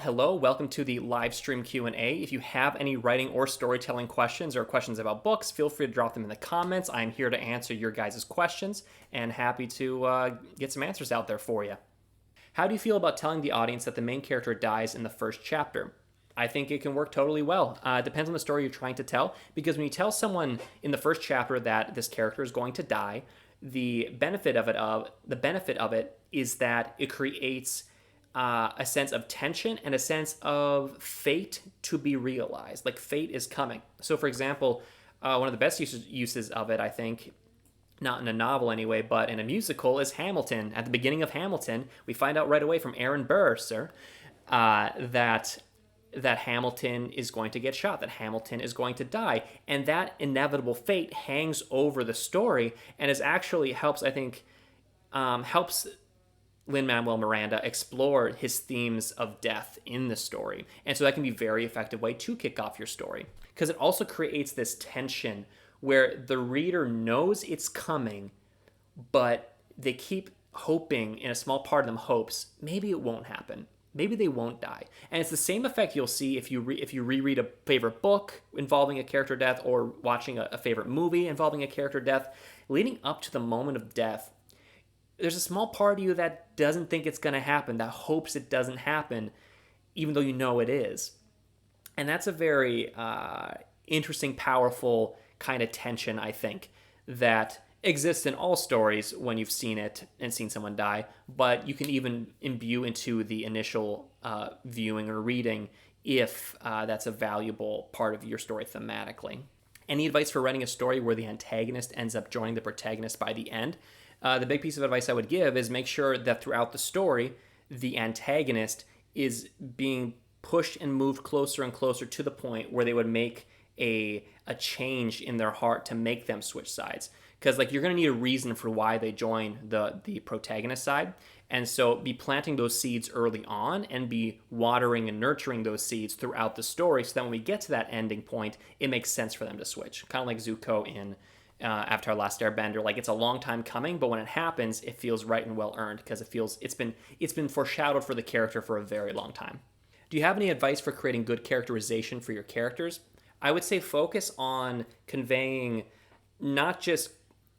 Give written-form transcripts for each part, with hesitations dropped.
Hello, welcome to the live stream Q&A. If you have any writing or storytelling questions or questions about books, feel free to drop them in the comments. I'm here to answer your guys' questions and happy to get some answers out there for you. How do you feel about telling the audience that the main character dies in the first chapter? I think it can work totally well. It depends on the story you're trying to tell, because when you tell someone in the first chapter that this character is going to die, the benefit of it is that it creates a sense of tension and a sense of fate to be realized. Like fate is coming. So, for example, one of the best uses of it, I think, not in a novel anyway, but in a musical, is Hamilton. At the beginning of Hamilton, we find out right away from Aaron Burr, that Hamilton is going to get shot, that Hamilton is going to die, and that inevitable fate hangs over the story, and is actually helps Lin-Manuel Miranda explore his themes of death in the story. And so that can be a very effective way to kick off your story, because it also creates this tension where the reader knows it's coming, but they keep hoping, in a small part of them hopes, maybe it won't happen. Maybe they won't die. And it's the same effect you'll see if you reread a favorite book involving a character death, or watching a favorite movie involving a character death. Leading up to the moment of death, there's a small part of you that doesn't think it's going to happen, that hopes it doesn't happen, even though you know it is. And that's a very interesting, powerful kind of tension, I think, that exists in all stories when you've seen it and seen someone die, but you can even imbue into the initial viewing or reading if that's a valuable part of your story thematically. Any advice for writing a story where the antagonist ends up joining the protagonist by the end? The big piece of advice I would give is make sure that throughout the story, the antagonist is being pushed and moved closer and closer to the point where they would make a change in their heart to make them switch sides. Because you're going to need a reason for why they join the protagonist side. And so be planting those seeds early on and be watering and nurturing those seeds throughout the story, so that when we get to that ending point, it makes sense for them to switch. Kind of like Zuko in Avatar: Last Airbender. It's a long time coming, but when it happens, it feels right and well earned, because it's been foreshadowed for the character for a very long time. Do you have any advice for creating good characterization for your characters? I would say focus on conveying not just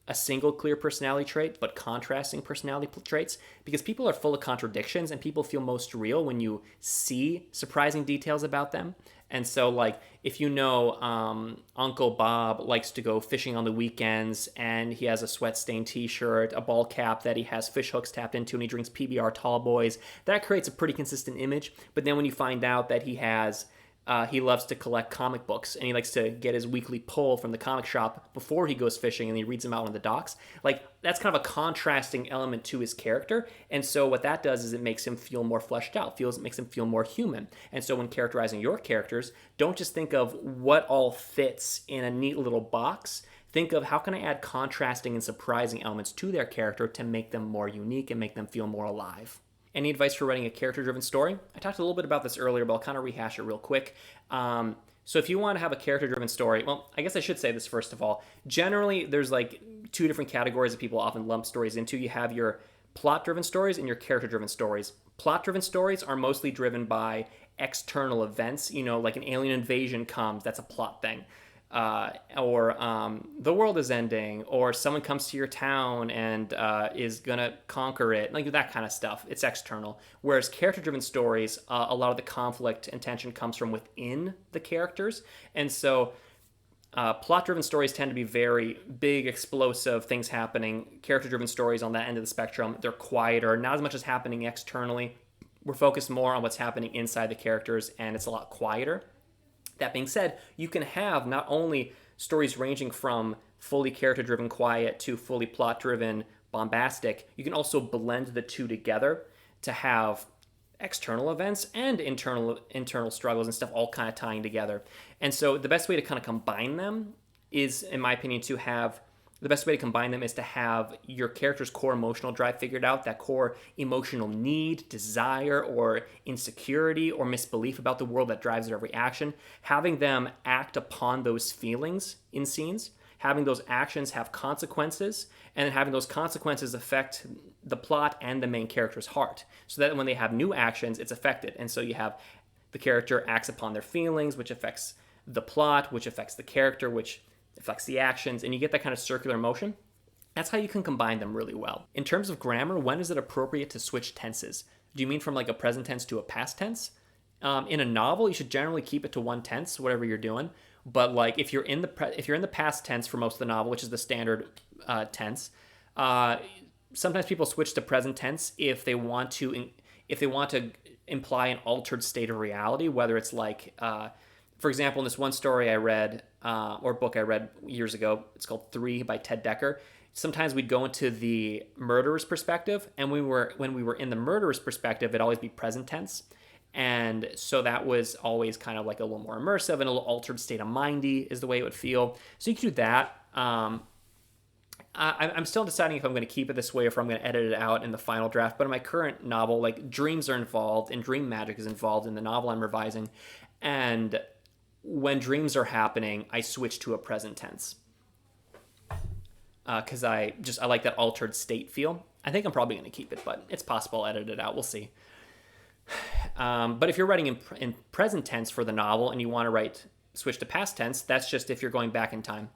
a single clear personality trait, but contrasting personality traits, because people are full of contradictions and people feel most real when you see surprising details about them. And so, if Uncle Bob likes to go fishing on the weekends, and he has a sweat-stained t-shirt, a ball cap that he has fish hooks tapped into, and he drinks PBR Tall Boys, that creates a pretty consistent image. But then when you find out that he loves to collect comic books, and he likes to get his weekly pull from the comic shop before he goes fishing, and he reads them out on the docks. That's kind of a contrasting element to his character. And so what that does is it makes him feel more fleshed out, it makes him feel more human. And so when characterizing your characters, don't just think of what all fits in a neat little box. Think of, how can I add contrasting and surprising elements to their character to make them more unique and make them feel more alive? Any advice for writing a character-driven story? I talked a little bit about this earlier, but I'll kind of rehash it real quick. So if you want to have a character-driven story, well, I guess I should say this first of all. Generally, there's two different categories that people often lump stories into. You have your plot-driven stories and your character-driven stories. Plot-driven stories are mostly driven by external events. Like an alien invasion comes, that's a plot thing. Or the world is ending, or someone comes to your town and is gonna conquer it, that kind of stuff. It's external. Whereas character-driven stories, a lot of the conflict and tension comes from within the characters. And so plot-driven stories tend to be very big, explosive things happening. Character-driven stories, on that end of the spectrum, they're quieter, not as much as happening externally. We're focused more on what's happening inside the characters, and it's a lot quieter. That being said, you can have not only stories ranging from fully character-driven quiet to fully plot-driven bombastic, you can also blend the two together to have external events and internal struggles and stuff all kind of tying together. And so the best way to kind of combine them is, in my opinion, the best way to combine them is to have your character's core emotional drive figured out, that core emotional need, desire, or insecurity or misbelief about the world that drives their every action, having them act upon those feelings in scenes, having those actions have consequences, and then having those consequences affect the plot and the main character's heart, so that when they have new actions, it's affected. And so you have the character acts upon their feelings, which affects the plot, which affects the character, which affects the actions, and you get that kind of circular motion. That's how you can combine them really well. In terms of grammar, when is it appropriate to switch tenses? Do you mean from like a present tense to a past tense? In a novel, you should generally keep it to one tense, whatever you're doing. But like if you're in the past tense for most of the novel, which is the standard tense, sometimes people switch to present tense if they want to imply an altered state of reality, whether it's like, for example, in this one story I read, or book I read years ago, it's called 3 by Ted Decker. Sometimes we'd go into the murderer's perspective, and when we were in the murderer's perspective, it'd always be present tense. And so that was always kind of like a little more immersive and a little altered state of mindy is the way it would feel. So you can do that. I'm still deciding if I'm going to keep it this way or if I'm going to edit it out in the final draft. But in my current novel, like dreams are involved and dream magic is involved in the novel I'm revising. And when dreams are happening, I switch to a present tense. Because I like that altered state feel. I think I'm probably going to keep it, but it's possible I'll edit it out. We'll see. But if you're writing in present tense for the novel and you want to switch to past tense, that's just if you're going back in time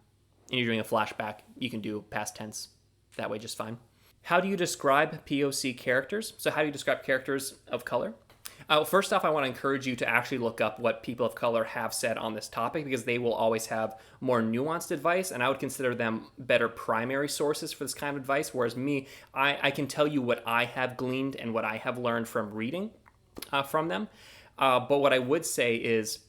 and you're doing a flashback, you can do past tense that way just fine. How do you describe POC characters? So how do you describe characters of color? First off, I want to encourage you to actually look up what people of color have said on this topic, because they will always have more nuanced advice, and I would consider them better primary sources for this kind of advice, whereas me, I can tell you what I have gleaned and what I have learned from reading from them. But what I would say is,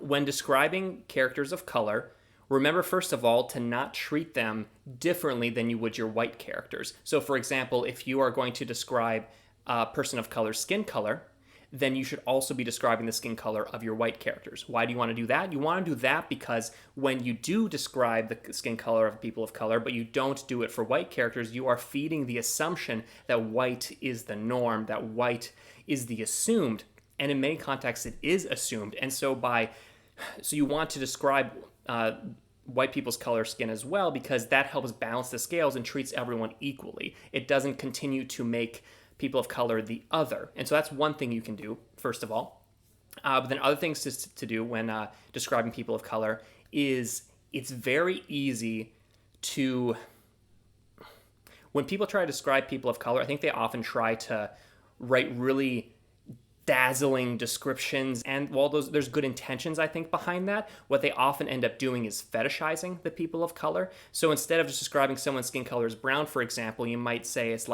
when describing characters of color, remember first of all to not treat them differently than you would your white characters. So for example, if you are going to describe a person of color skin color, then you should also be describing the skin color of your white characters. Why do you want to do that? You want to do that because when you do describe the skin color of people of color, but you don't do it for white characters, you are feeding the assumption that white is the norm, that white is the assumed. And in many contexts, it is assumed. And so you want to describe white people's color skin as well, because that helps balance the scales and treats everyone equally. It doesn't continue to make people of color the other. And so that's one thing you can do, first of all. But then other things to do when describing people of color is it's very easy to... When people try to describe people of color, I think they often try to write really dazzling descriptions, and while there's good intentions, I think, behind that, what they often end up doing is fetishizing the people of color. So instead of just describing someone's skin color as brown, for example, you might say it's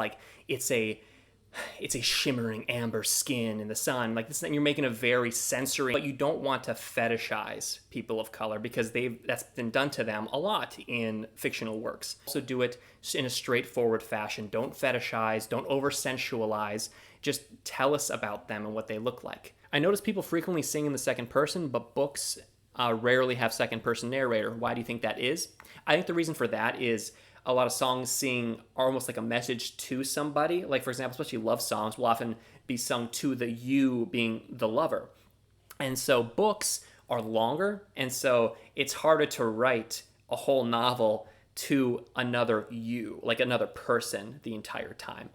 a shimmering amber skin in the sun, like this. And you're making a very sensory, but you don't want to fetishize people of color, because that's been done to them a lot in fictional works. Also do it in a straightforward fashion. Don't fetishize, don't over sensualize. Just tell us about them and what they look like. I notice people frequently sing in the second person, but books rarely have second person narrator. Why do you think that is? I think the reason for that is a lot of songs sing are almost like a message to somebody. Like, for example, especially love songs will often be sung to the you being the lover. And so books are longer, and so it's harder to write a whole novel to another you, like another person, the entire time.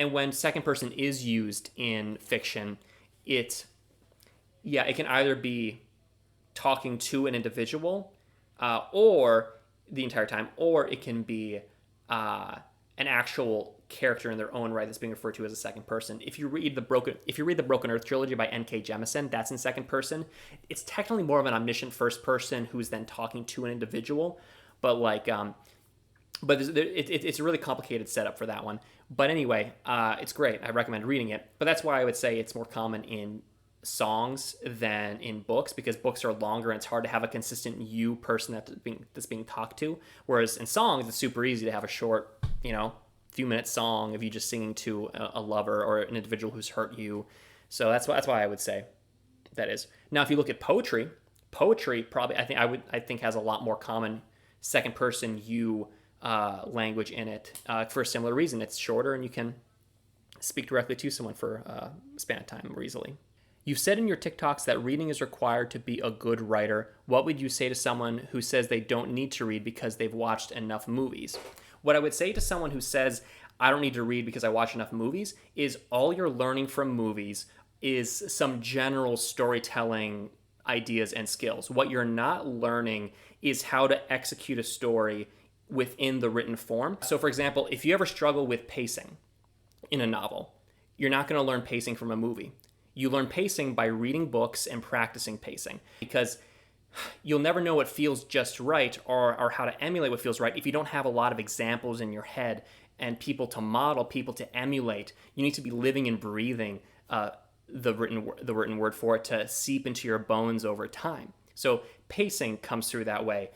And when second person is used in fiction, it can either be talking to an individual or the entire time, or it can be an actual character in their own right that's being referred to as a second person. If you read the Broken Earth trilogy by N.K. Jemisin, that's in second person. It's technically more of an omniscient first person who's then talking to an individual, but it's a really complicated setup for that one. But anyway, it's great. I recommend reading it. But that's why I would say it's more common in songs than in books, because books are longer and it's hard to have a consistent you person that's being talked to. Whereas in songs, it's super easy to have a short, few minute song of you just singing to a lover or an individual who's hurt you. So that's why I would say that is. Now, if you look at poetry probably I think has a lot more common second person you language in it for a similar reason. It's shorter and you can speak directly to someone for a span of time more easily. You've said in your TikToks that reading is required to be a good writer. What would you say to someone who says they don't need to read because they've watched enough movies? What I would say to someone who says, I don't need to read because I watch enough movies, is all you're learning from movies is some general storytelling ideas and skills. What you're not learning is how to execute a story within the written form. So, for example, if you ever struggle with pacing in a novel, you're not going to learn pacing from a movie. You learn pacing by reading books and practicing pacing, because you'll never know what feels just right, or how to emulate what feels right, if you don't have a lot of examples in your head and people to model, people to emulate. You need to be living and breathing the written word for it to seep into your bones over time. So pacing comes through that way.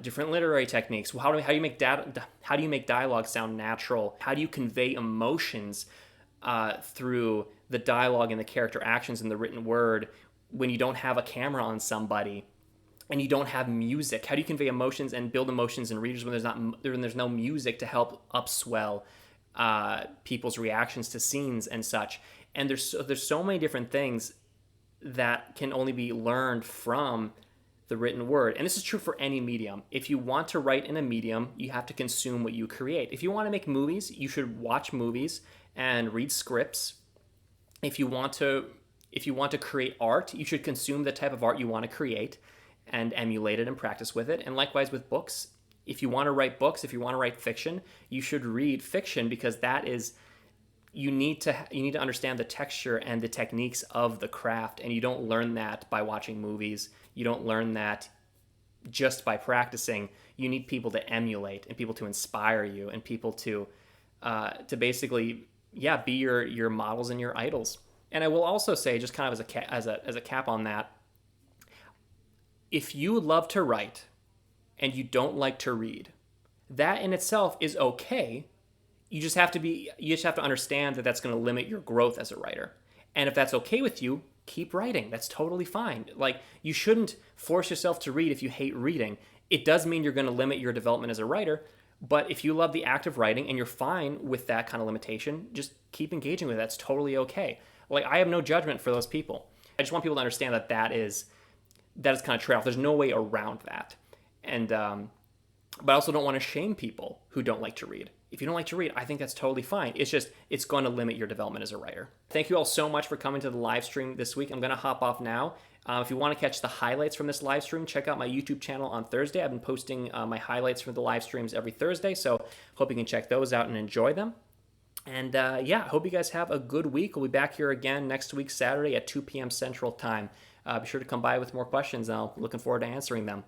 Different literary techniques. How do you make dialogue sound natural? How do you convey emotions through the dialogue and the character actions in the written word when you don't have a camera on somebody and you don't have music? How do you convey emotions and build emotions in readers when there's no music to help upswell people's reactions to scenes and such? And there's so many different things that can only be learned from the written word. And this is true for any medium. If you want to write in a medium, you have to consume what you create. If you want to make movies, you should watch movies and read scripts. If you want to create art, you should consume the type of art you want to create and emulate it and practice with it. And likewise with books. If you want to write books, if you want to write fiction, you should read fiction, because that is, you need to understand the texture and the techniques of the craft, and you don't learn that by watching movies. You don't learn that just by practicing. You need people to emulate and people to inspire you and people to basically, be your models and your idols. And I will also say, just kind of as a cap on that, if you love to write and you don't like to read, that in itself is okay. You just have to understand that that's going to limit your growth as a writer. And if that's okay with you, keep writing. That's totally fine. Like, you shouldn't force yourself to read if you hate reading. It does mean you're going to limit your development as a writer, but if you love the act of writing and you're fine with that kind of limitation, just keep engaging with it. That's totally okay. Like, I have no judgment for those people. I just want people to understand that is kind of trade-off. There's no way around that. And but I also don't want to shame people who don't like to read. If you don't like to read, I think that's totally fine. It's going to limit your development as a writer. Thank you all so much for coming to the live stream this week. I'm going to hop off now. If you want to catch the highlights from this live stream, check out my YouTube channel on Thursday. I've been posting my highlights from the live streams every Thursday, so hope you can check those out and enjoy them. And I hope you guys have a good week. We'll be back here again next week, Saturday at 2 p.m. Central Time. Be sure to come by with more questions, and I'm looking forward to answering them.